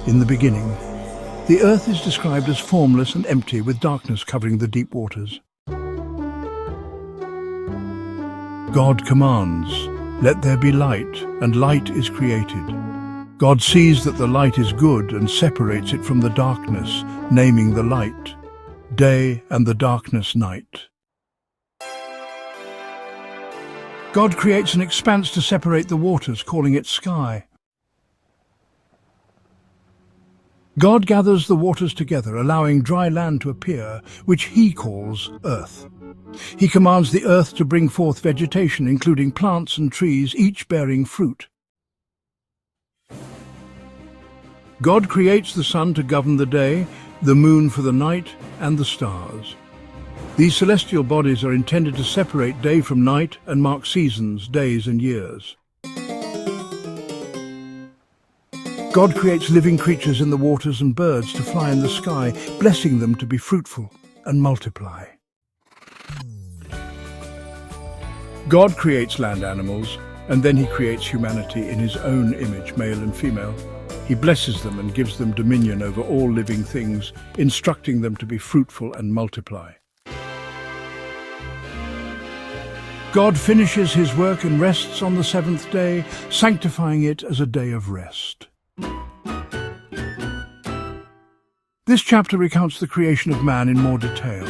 In the beginning, the earth is described as formless and empty, with darkness covering the deep waters. God commands, "Let there be light," and light is created. God sees that the light is good and separates it from the darkness, naming the light day and the darkness night. God creates an expanse to separate the waters, calling it sky. God gathers the waters together, allowing dry land to appear, which he calls earth. He commands the earth to bring forth vegetation, including plants and trees, each bearing fruit. God creates the sun to govern the day, the moon for the night, and the stars. These celestial bodies are intended to separate day from night and mark seasons, days, and years. God creates living creatures in the waters and birds to fly in the sky, blessing them to be fruitful and multiply. God creates land animals, and then he creates humanity in his own image, male and female. He blesses them and gives them dominion over all living things, instructing them to be fruitful and multiply. God finishes his work and rests on the seventh day, sanctifying it as a day of rest. This chapter recounts the creation of man in more detail.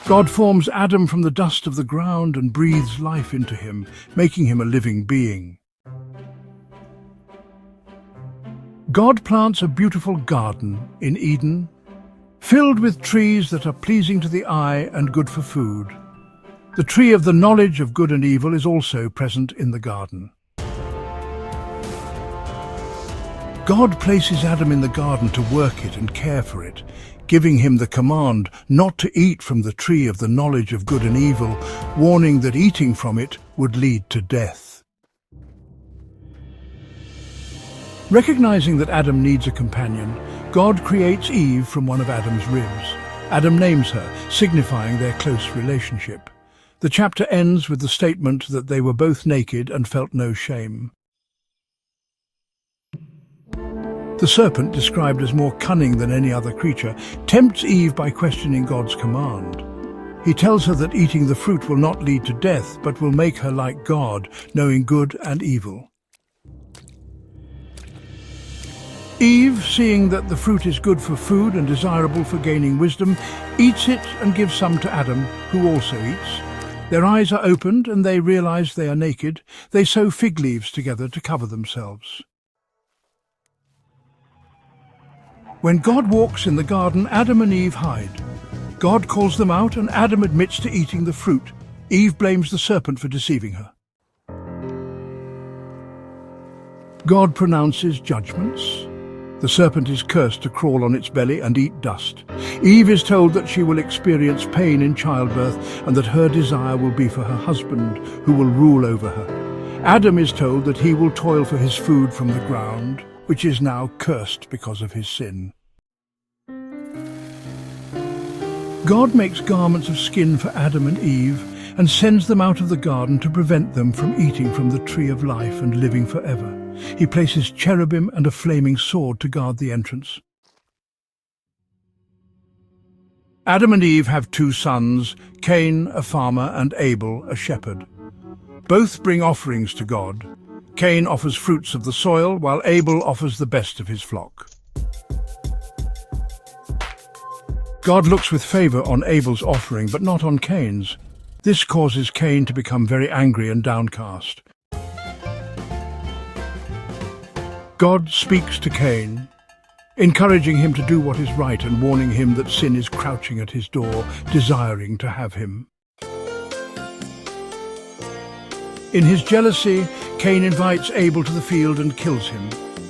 God forms Adam from the dust of the ground and breathes life into him, making him a living being. God plants a beautiful garden in Eden, filled with trees that are pleasing to the eye and good for food. The tree of the knowledge of good and evil is also present in the garden. God places Adam in the garden to work it and care for it, giving him the command not to eat from the tree of the knowledge of good and evil, warning that eating from it would lead to death. Recognizing that Adam needs a companion, God creates Eve from one of Adam's ribs. Adam names her, signifying their close relationship. The chapter ends with the statement that they were both naked and felt no shame. The serpent, described as more cunning than any other creature, tempts Eve by questioning God's command. He tells her that eating the fruit will not lead to death, but will make her like God, knowing good and evil. Eve, seeing that the fruit is good for food and desirable for gaining wisdom, eats it and gives some to Adam, who also eats. Their eyes are opened and they realize they are naked. They sew fig leaves together to cover themselves. When God walks in the garden, Adam and Eve hide. God calls them out and Adam admits to eating the fruit. Eve blames the serpent for deceiving her. God pronounces judgments. The serpent is cursed to crawl on its belly and eat dust. Eve is told that she will experience pain in childbirth and that her desire will be for her husband, who will rule over her. Adam is told that he will toil for his food from the ground, which is now cursed because of his sin. God makes garments of skin for Adam and Eve and sends them out of the garden to prevent them from eating from the tree of life and living forever. He places cherubim and a flaming sword to guard the entrance. Adam and Eve have two sons, Cain, a farmer, and Abel, a shepherd. Both bring offerings to God. Cain offers fruits of the soil, while Abel offers the best of his flock. God looks with favor on Abel's offering, but not on Cain's. This causes Cain to become very angry and downcast. God speaks to Cain, encouraging him to do what is right and warning him that sin is crouching at his door, desiring to have him. In his jealousy, Cain invites Abel to the field and kills him.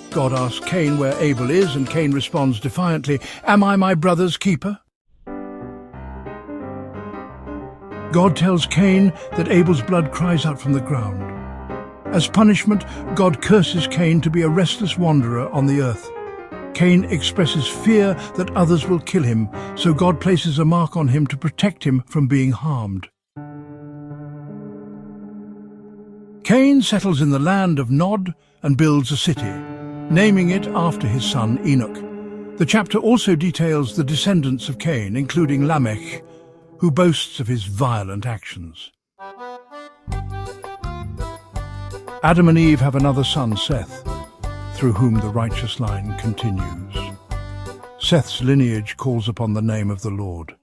God asks Cain where Abel is, and Cain responds defiantly, "Am I my brother's keeper?" God tells Cain that Abel's blood cries out from the ground. As punishment, God curses Cain to be a restless wanderer on the earth. Cain expresses fear that others will kill him, so God places a mark on him to protect him from being harmed. Cain settles in the land of Nod and builds a city. naming it after his son Enoch. The chapter also details the descendants of Cain, including Lamech, who boasts of his violent actions. Adam and Eve have another son, Seth, through whom the righteous line continues. Seth's lineage calls upon the name of the Lord.